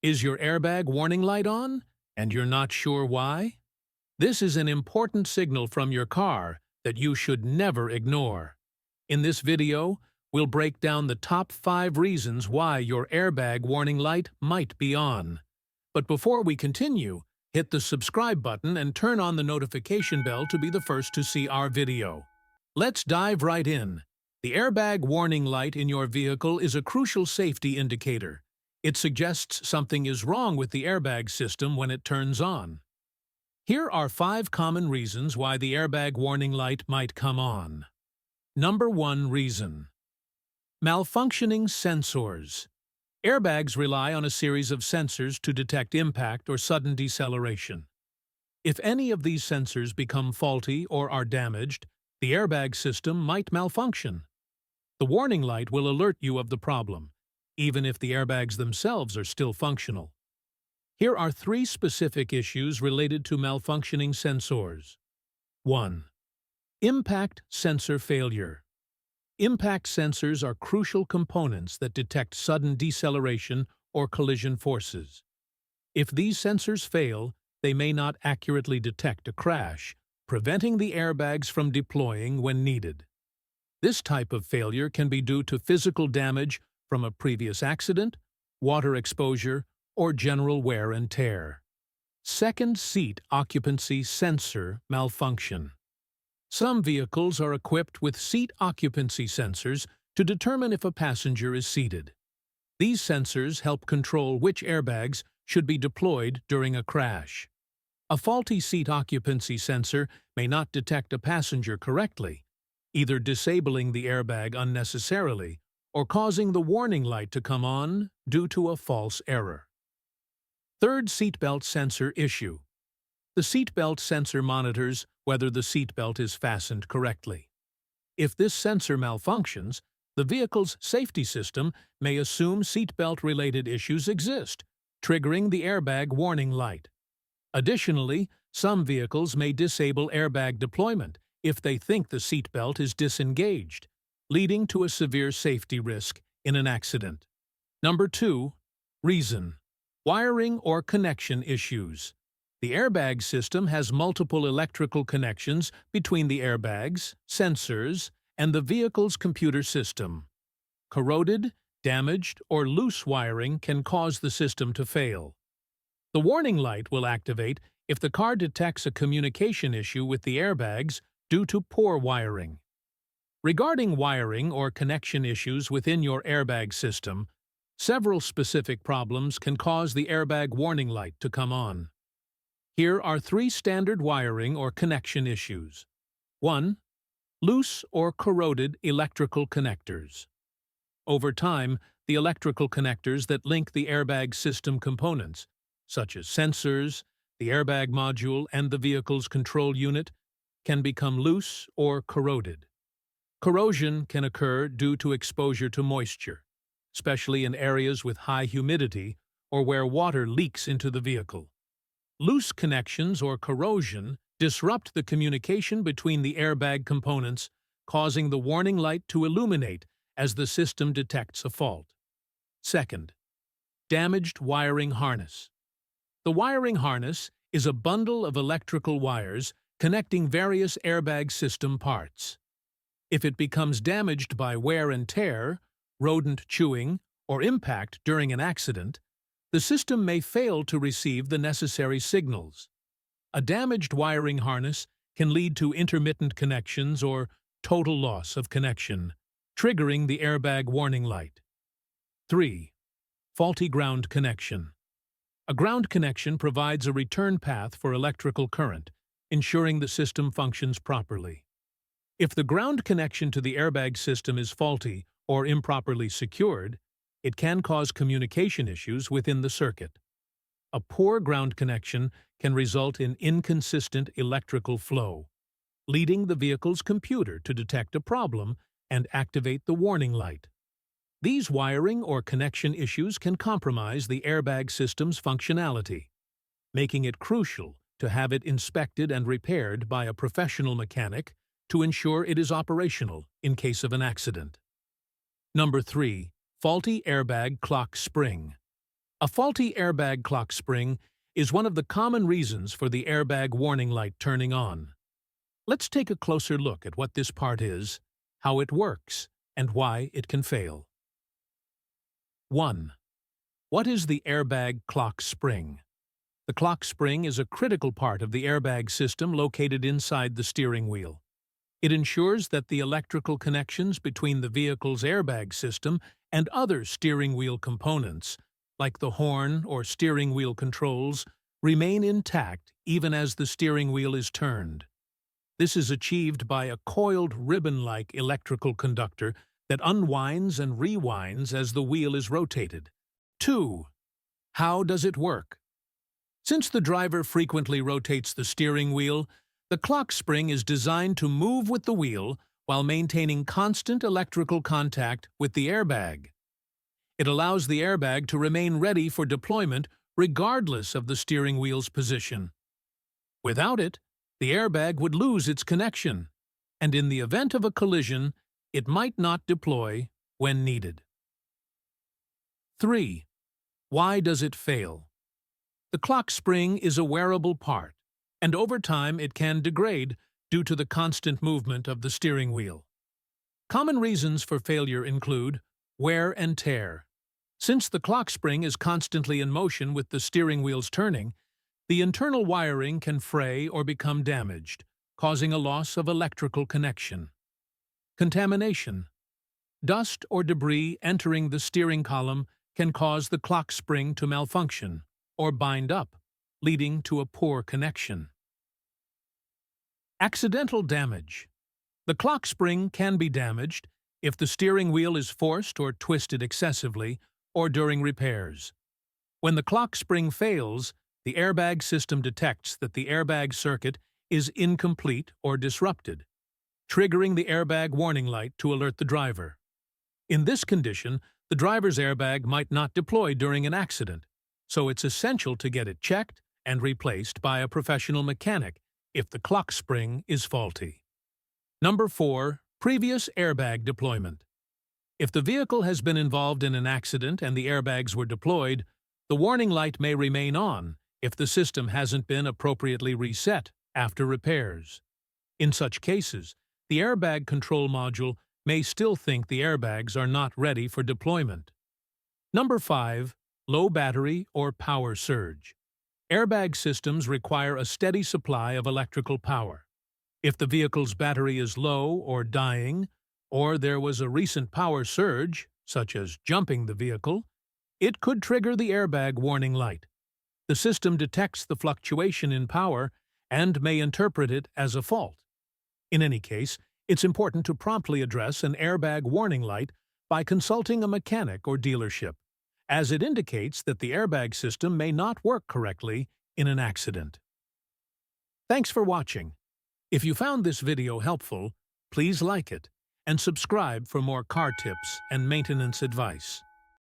Is your airbag warning light on, and you're not sure why? This is an important signal from your car that you should never ignore. In this video, we'll break down the top 5 reasons why your airbag warning light might be on. But before we continue, hit the subscribe button and turn on the notification bell to be the first to see our video. Let's dive right in. The airbag warning light in your vehicle is a crucial safety indicator. It suggests something is wrong with the airbag system when it turns on. Here are 5 common reasons why the airbag warning light might come on. Number 1 reason: malfunctioning sensors. Airbags rely on a series of sensors to detect impact or sudden deceleration. If any of these sensors become faulty or are damaged, the airbag system might malfunction. The warning light will alert you of the problem, even if the airbags themselves are still functional. Here are 3 specific issues related to malfunctioning sensors. 1. Impact sensor failure. Impact sensors are crucial components that detect sudden deceleration or collision forces. If these sensors fail, they may not accurately detect a crash, preventing the airbags from deploying when needed. This type of failure can be due to physical damage from a previous accident, water exposure, or general wear and tear. Second seat occupancy sensor malfunction. Some vehicles are equipped with seat occupancy sensors to determine if a passenger is seated. These sensors help control which airbags should be deployed during a crash. A faulty seat occupancy sensor may not detect a passenger correctly, either disabling the airbag unnecessarily or causing the warning light to come on due to a false error. Third seatbelt sensor issue. The seatbelt sensor monitors whether the seatbelt is fastened correctly. If this sensor malfunctions, the vehicle's safety system may assume seatbelt-related issues exist, triggering the airbag warning light. Additionally, some vehicles may disable airbag deployment if they think the seatbelt is disengaged, leading to a severe safety risk in an accident. Number 2. Reason: wiring or connection issues. The airbag system has multiple electrical connections between the airbags, sensors, and the vehicle's computer system. Corroded, damaged, or loose wiring can cause the system to fail. The warning light will activate if the car detects a communication issue with the airbags due to poor wiring. Regarding wiring or connection issues within your airbag system, several specific problems can cause the airbag warning light to come on. Here are 3 standard wiring or connection issues. 1. Loose or corroded electrical connectors. Over time, the electrical connectors that link the airbag system components, such as sensors, the airbag module, and the vehicle's control unit, can become loose or corroded. Corrosion can occur due to exposure to moisture, especially in areas with high humidity or where water leaks into the vehicle. Loose connections or corrosion disrupt the communication between the airbag components, causing the warning light to illuminate as the system detects a fault. Second, damaged wiring harness. The wiring harness is a bundle of electrical wires connecting various airbag system parts. If it becomes damaged by wear and tear, rodent chewing, or impact during an accident, the system may fail to receive the necessary signals. A damaged wiring harness can lead to intermittent connections or total loss of connection, triggering the airbag warning light. 3. Faulty ground connection. A ground connection provides a return path for electrical current, ensuring the system functions properly. If the ground connection to the airbag system is faulty or improperly secured, it can cause communication issues within the circuit. A poor ground connection can result in inconsistent electrical flow, leading the vehicle's computer to detect a problem and activate the warning light. These wiring or connection issues can compromise the airbag system's functionality, making it crucial to have it inspected and repaired by a professional mechanic to ensure it is operational in case of an accident. Number 3. Faulty airbag clock spring. A faulty airbag clock spring is one of the common reasons for the airbag warning light turning on. Let's take a closer look at what this part is, how it works, and why it can fail. 1. What is the airbag clock spring? The clock spring is a critical part of the airbag system located inside the steering wheel. It ensures that the electrical connections between the vehicle's airbag system and other steering wheel components, like the horn or steering wheel controls, remain intact even as the steering wheel is turned. This is achieved by a coiled ribbon-like electrical conductor that unwinds and rewinds as the wheel is rotated. 2. How does it work? Since the driver frequently rotates the steering wheel, the clock spring is designed to move with the wheel while maintaining constant electrical contact with the airbag. It allows the airbag to remain ready for deployment regardless of the steering wheel's position. Without it, the airbag would lose its connection, and in the event of a collision, it might not deploy when needed. 3. Why does it fail? The clock spring is a wearable part, and over time it can degrade due to the constant movement of the steering wheel. Common reasons for failure include wear and tear. Since the clock spring is constantly in motion with the steering wheels turning, the internal wiring can fray or become damaged, causing a loss of electrical connection. Contamination. Dust or debris entering the steering column can cause the clock spring to malfunction or bind up, leading to a poor connection. Accidental damage. The clock spring can be damaged if the steering wheel is forced or twisted excessively or during repairs. When the clock spring fails, the airbag system detects that the airbag circuit is incomplete or disrupted, triggering the airbag warning light to alert the driver. In this condition, the driver's airbag might not deploy during an accident, so it's essential to get it checked and replaced by a professional mechanic if the clock spring is faulty. Number 4. Previous airbag deployment. If the vehicle has been involved in an accident and the airbags were deployed, the warning light may remain on if the system hasn't been appropriately reset after repairs. In such cases, the airbag control module may still think the airbags are not ready for deployment. Number 5. Low battery or power surge. Airbag systems require a steady supply of electrical power. If the vehicle's battery is low or dying, or there was a recent power surge, such as jumping the vehicle, it could trigger the airbag warning light. The system detects the fluctuation in power and may interpret it as a fault. In any case, it's important to promptly address an airbag warning light by consulting a mechanic or dealership, as it indicates that the airbag system may not work correctly in an accident. Thanks for watching. If you found this video helpful, please like it and subscribe for more car tips and maintenance advice.